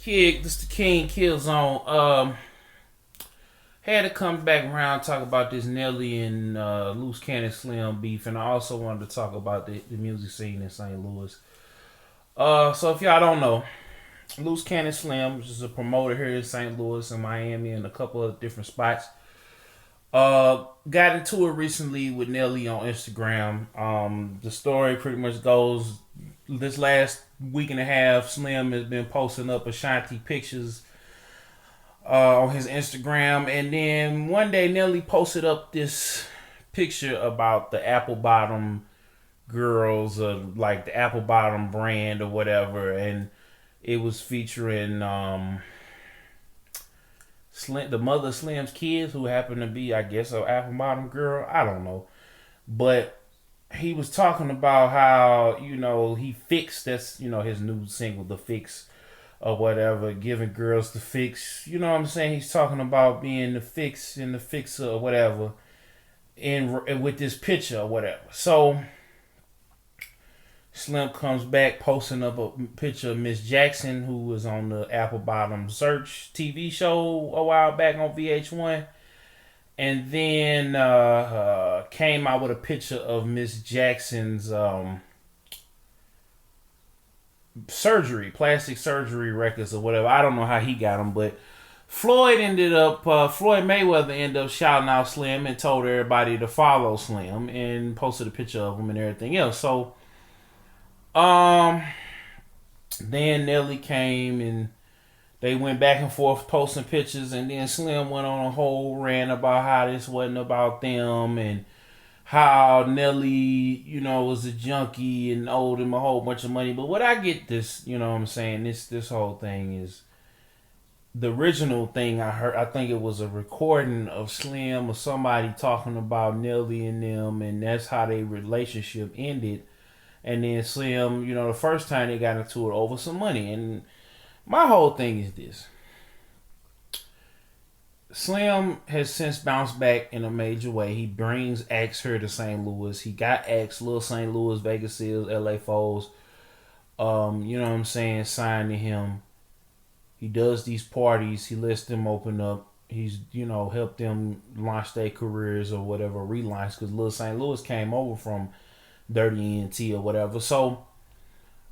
Kid, this the King Killzown. Had to come back around talk about this Nelly and LooseCannon Slim beef, and I also wanted to talk about the music scene in St. Louis. So if y'all don't know, LooseCannon Slim, which is a promoter here in St. Louis and Miami and a couple of different spots, got into it recently with Nelly on Instagram. The story pretty much goes, this last week and a half, Slim has been posting up Ashanti pictures on his Instagram, and then one day Nelly posted up this picture about the apple bottom girls, like the apple bottom brand or whatever, and it was featuring Slim, the mother of Slim's kids, who happened to be, I guess, an apple bottom girl. I don't know, but he was talking about how, he fixed, that's, his new single, The Fix, or whatever, giving girls the fix. You know what I'm saying? He's talking about being the fix and the fixer or whatever, and with this picture or whatever. So Slim comes back posting up a picture of Miss Jackson, who was on the Apple Bottom Search TV show a while back on VH1. And then came out with a picture of Miss Jackson's plastic surgery records or whatever. I don't know how he got them, but Floyd Mayweather ended up shouting out Slim and told everybody to follow Slim and posted a picture of him and everything else. So then Nelly came and they went back and forth posting pictures, and then Slim went on a whole rant about how this wasn't about them and how Nelly, was a junkie and owed him a whole bunch of money. But what I get this, what I'm saying, this whole thing is, the original thing I heard, I think it was a recording of Slim or somebody talking about Nelly and them, and that's how their relationship ended. And then Slim, the first time they got into it over some money. And my whole thing is this. Slim has since bounced back in a major way. He brings acts here to St. Louis. He got acts, Little St. Louis, Vegas Seals, LA Foes, signed to him. He does these parties. He lets them open up. He's, helped them launch their careers or whatever, relaunch, because Little St. Louis came over from Dirty ENT or whatever. So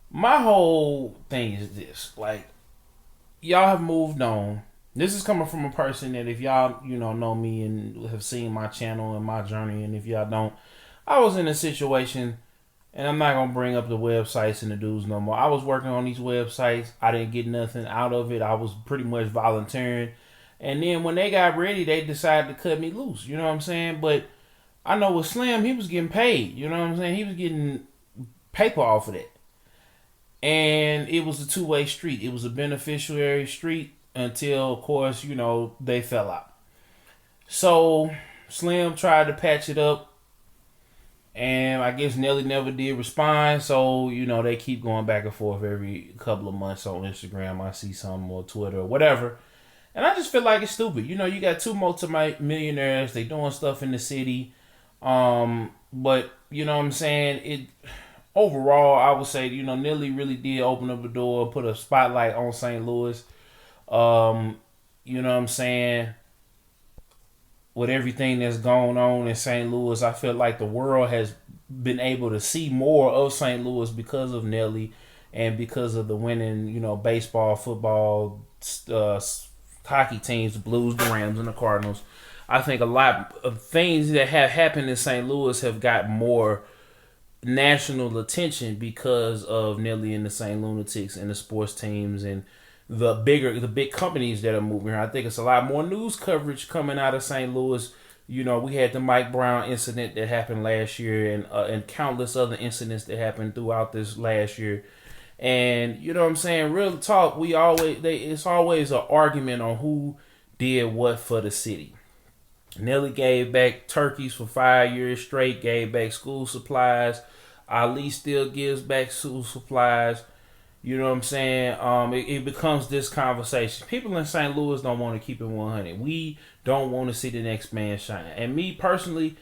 my whole thing is this. Like, y'all have moved on. This is coming from a person that, if y'all, know me and have seen my channel and my journey, and if y'all don't, I was in a situation, and I'm not going to bring up the websites and the dudes no more. I was working on these websites. I didn't get nothing out of it. I was pretty much volunteering. And then when they got ready, they decided to cut me loose. You know what I'm saying? But I know with Slim, he was getting paid. You know what I'm saying? He was getting paper off of that. And it was a two-way street. It was a beneficiary street until, of course, they fell out. So Slim tried to patch it up, and I guess Nelly never did respond. So, they keep going back and forth every couple of months on Instagram. I see something, or Twitter or whatever. And I just feel like it's stupid. You got two multi-millionaires. They doing stuff in the city. But, you know what I'm saying? Overall, I would say, Nelly really did open up the door, put a spotlight on St. Louis. You know what I'm saying? With everything that's going on in St. Louis, I feel like the world has been able to see more of St. Louis because of Nelly and because of the winning, baseball, football, hockey teams, the Blues, the Rams, and the Cardinals. I think a lot of things that have happened in St. Louis have got more national attention because of Nelly and the St. Lunatics and the sports teams and the big companies that are moving here. I think it's a lot more news coverage coming out of St. Louis. We had the Mike Brown incident that happened last year, and countless other incidents that happened throughout this last year. And you know what I'm saying? Real talk, it's always an argument on who did what for the city. Nelly gave back turkeys for 5 years straight, gave back school supplies. Ali still gives back school supplies. You know what I'm saying? It becomes this conversation. People in St. Louis don't want to keep it 100. We don't want to see the next man shine. And me personally,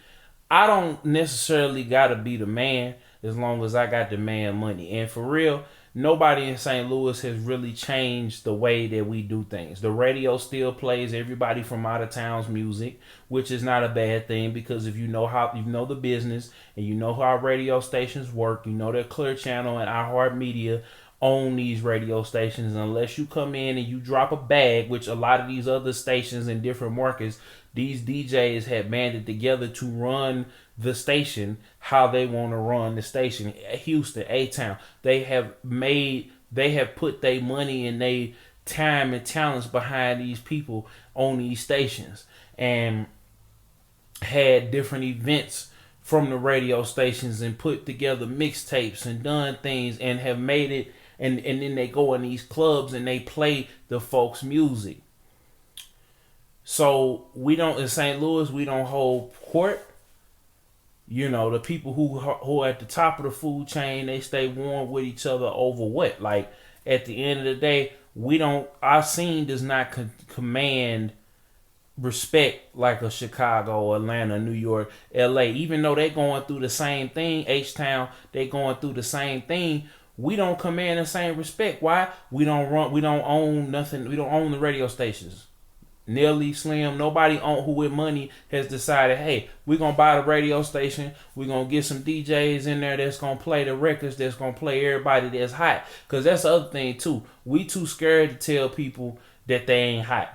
I don't necessarily got to be the man as long as I got the man money. And for real, nobody in St. Louis has really changed the way that we do things. The radio still plays everybody from out of town's music, which is not a bad thing, because if you know the business and you know how radio stations work, you know that Clear Channel and iHeartMedia own these radio stations. Unless you come in and you drop a bag, which a lot of these other stations in different markets, these DJs have banded together to run the station how they want to run the station. Houston, A-Town, they have put their money and their time and talents behind these people on these stations, and had different events from the radio stations and put together mixtapes and done things and have made it, and then they go in these clubs and they play the folks' music. So we don't, in St. Louis, we don't hold court. You know, the people who are at the top of the food chain, they stay warm with each other over what? Like, at the end of the day, our scene does not command respect like a Chicago, Atlanta, New York, LA. Even though they going through the same thing, H-Town, they going through the same thing, we don't command the same respect. Why? We don't own nothing. We don't own the radio stations. Nelly, Slim, nobody who with money has decided, hey, we're going to buy the radio station. We're going to get some DJs in there that's going to play the records, that's going to play everybody that's hot. Because that's the other thing, too. We too scared to tell people that they ain't hot.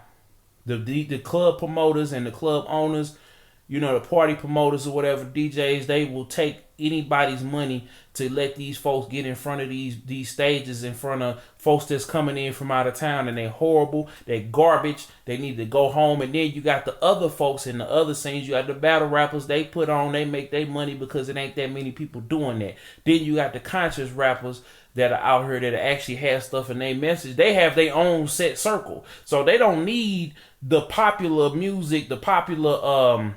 The club promoters and the club owners, you know, the party promoters or whatever, DJs, they will take anybody's money to let these folks get in front of these stages in front of folks that's coming in from out of town, and they're horrible, they're garbage, they need to go home. And then you got the other folks in the other scenes, you got the battle rappers, they put on, they make their money because it ain't that many people doing that. Then you got the conscious rappers that are out here that actually have stuff in their message. They have their own set circle, so they don't need the popular music, the popular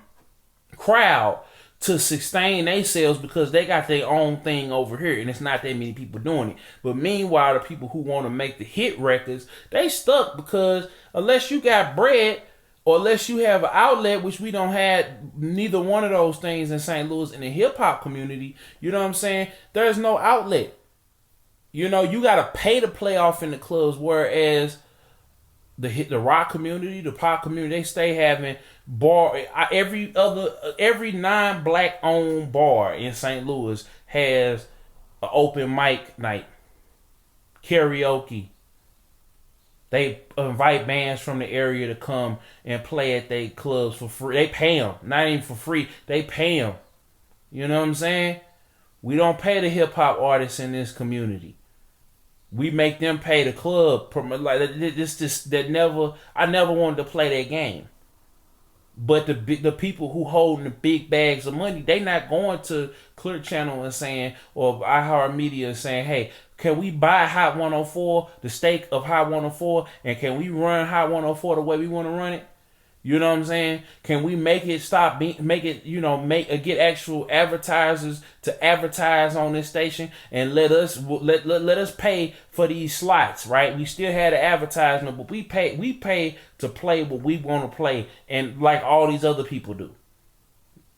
crowd to sustain themselves, because they got their own thing over here and it's not that many people doing it. But meanwhile, the people who want to make the hit records, they stuck, because unless you got bread or unless you have an outlet, which we don't have neither one of those things in St. Louis in the hip-hop community, you know what I'm saying? There's no outlet. You know, you got to pay to play off in the clubs, whereas the rock community, the pop community, they stay having every non-black owned bar in St. Louis has an open mic night, karaoke. They invite bands from the area to come and play at their clubs for free. They pay them, not even for free. They pay them. You know what I'm saying? We don't pay the hip hop artists in this community. We make them pay the club. Like I never wanted to play that game. But the people who holding the big bags of money, they not going to Clear Channel and saying, or iHeartMedia and saying, hey, can we buy Hot 104, the stake of Hot 104, and can we run Hot 104 the way we want to run it? You know what I'm saying? Can we make it get actual advertisers to advertise on this station and let us pay for these slots, right? We still had an advertisement, but we pay to play what we want to play, and like all these other people do.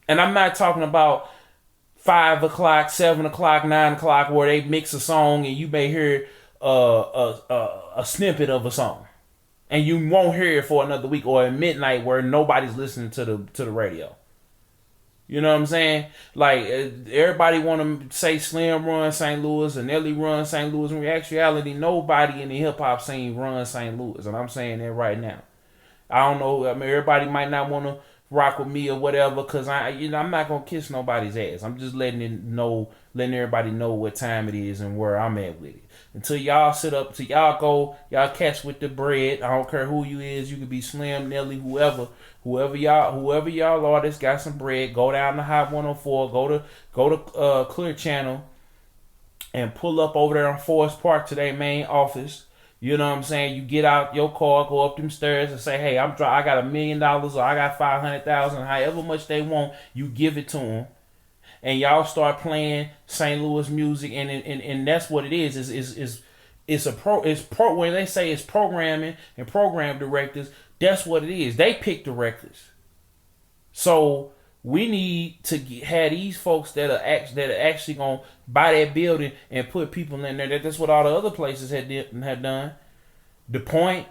And I'm not talking about 5 o'clock, 7 o'clock, 9 o'clock where they mix a song and you may hear a snippet of a song. And you won't hear it for another week, or at midnight where nobody's listening to the radio. You know what I'm saying? Like, everybody want to say Slim runs St. Louis and Nelly runs St. Louis. In actuality, nobody in the hip-hop scene runs St. Louis. And I'm saying that right now. I don't know. I mean, everybody might not want to rock with me or whatever, because I'm not going to kiss nobody's ass. I'm just letting everybody know what time it is and where I'm at with it. Until y'all sit up, till y'all go, y'all catch with the bread. I don't care who you is. You could be Slim, Nelly, whoever y'all are that's got some bread. Go down to Hot 104. Go to Clear Channel and pull up over there on Forest Park to their main office. You know what I'm saying? You get out your car, go up them stairs and say, hey, I got $1 million or I got 500,000, however much they want, you give it to them. And y'all start playing St. Louis music, and that's what it is. When they say it's programming and program directors, that's what it is. They pick the records. So We need to have these folks that are actually gonna buy that building and put people in there. That's what all the other places had done. The Point,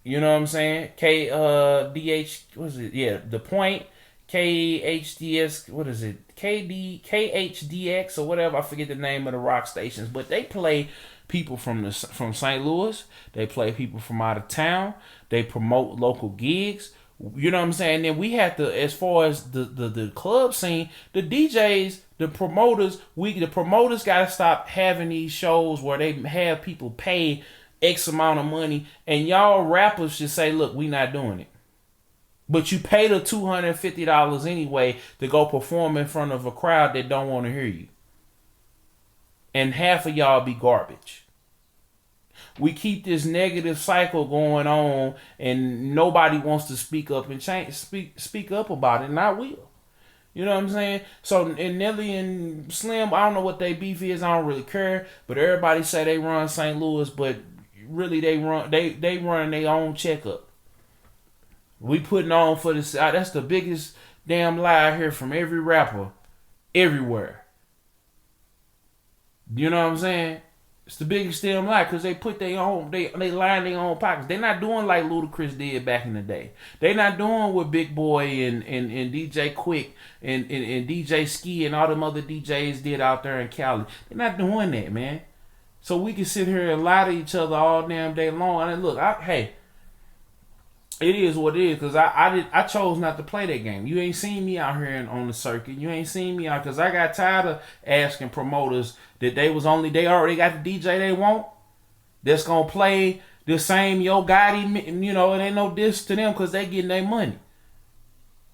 you know what I'm saying? What is it? Yeah, The Point, KHDS, what is it? KHDX or whatever. I forget the name of the rock stations, but they play people from St. Louis. They play people from out of town. They promote local gigs. You know what I'm saying? Then we have to, as far as the club scene, the DJs, the promoters got to stop having these shows where they have people pay X amount of money, and y'all rappers should say, look, we not doing it. But you pay the $250 anyway to go perform in front of a crowd that don't want to hear you. And half of y'all be garbage. We keep this negative cycle going on, and nobody wants to speak up and speak up about it, and I will. You know what I'm saying? So, and Nelly and Slim, I don't know what their beef is. I don't really care. But everybody say they run St. Louis, but really they run their own checkup. We putting on for this. That's the biggest damn lie I hear from every rapper, everywhere. You know what I'm saying? It's the biggest damn lie because they put their own, they line their own pockets. They're not doing like Ludacris did back in the day. They're not doing what Big Boy and DJ Quick and DJ Ski and all them other DJs did out there in Cali. They're not doing that, man. So we can sit here and lie to each other all damn day long. And look, hey, it is what it is because I chose not to play that game. You ain't seen me out here on the circuit. You ain't seen me out because I got tired of asking promoters that they already got the DJ they want that's gonna play the same Yo Gotti, you know, it ain't no diss to them because they getting their money.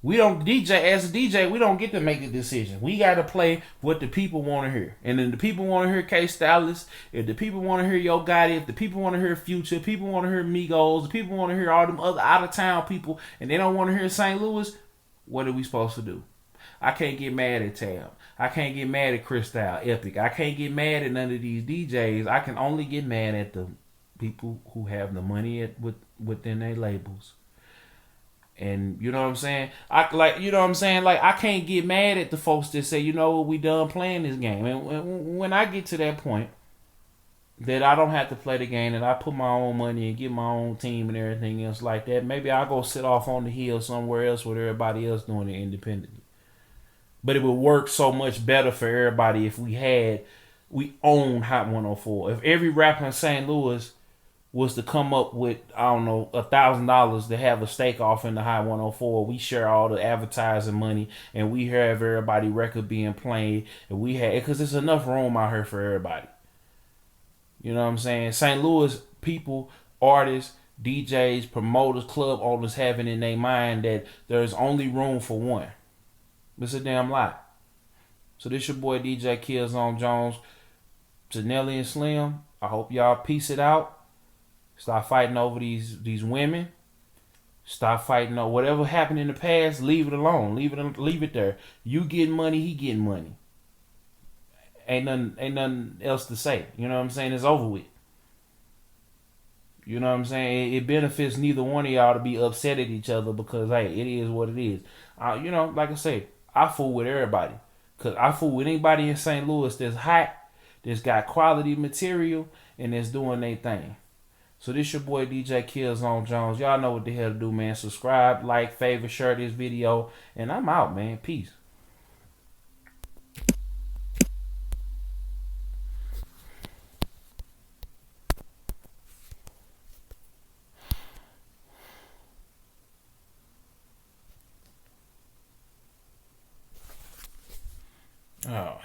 We don't as a DJ, we don't get to make the decision. We got to play what the people want to hear. And then the people want to hear K-Stylist. If the people want to hear Yo Gotti, if the people want to hear Future, people want to hear Migos, the people want to hear all them other out-of-town people, and they don't want to hear St. Louis, what are we supposed to do? I can't get mad at Tab. I can't get mad at Cristal, Epic. I can't get mad at none of these DJs. I can only get mad at the people who have the money within their labels. And you know what I'm saying? I can't get mad at the folks that say, you know what, we done playing this game. And when I get to that point that I don't have to play the game and I put my own money and get my own team and everything else like that, maybe I'll go sit off on the hill somewhere else with everybody else doing it independently. But it would work so much better for everybody if we own Hot 104. If every rapper in St. Louis was to come up with, I don't know, $1,000 to have a stake off in the High 104. We share all the advertising money, and we have everybody record being played, and we have, because there's enough room out here for everybody. You know what I'm saying? St. Louis people, artists, DJs, promoters, club owners having in their mind that there's only room for one. It's a damn lie. So this your boy DJKillzownJones. To Nelly and Slim, I hope y'all peace it out. Stop fighting over these women. Stop fighting over whatever happened in the past. Leave it alone. Leave it there. You getting money, he getting money. Ain't nothing else to say. You know what I'm saying? It's over with. You know what I'm saying? It benefits neither one of y'all to be upset at each other because, hey, it is what it is. You know, like I say, I fool with everybody. Because I fool with anybody in St. Louis that's hot, that's got quality material, and that's doing their thing. So this your boy DJKillzownJones. Y'all know what the hell to do, man. Subscribe, like, favorite, share this video. And I'm out, man. Peace. Oh.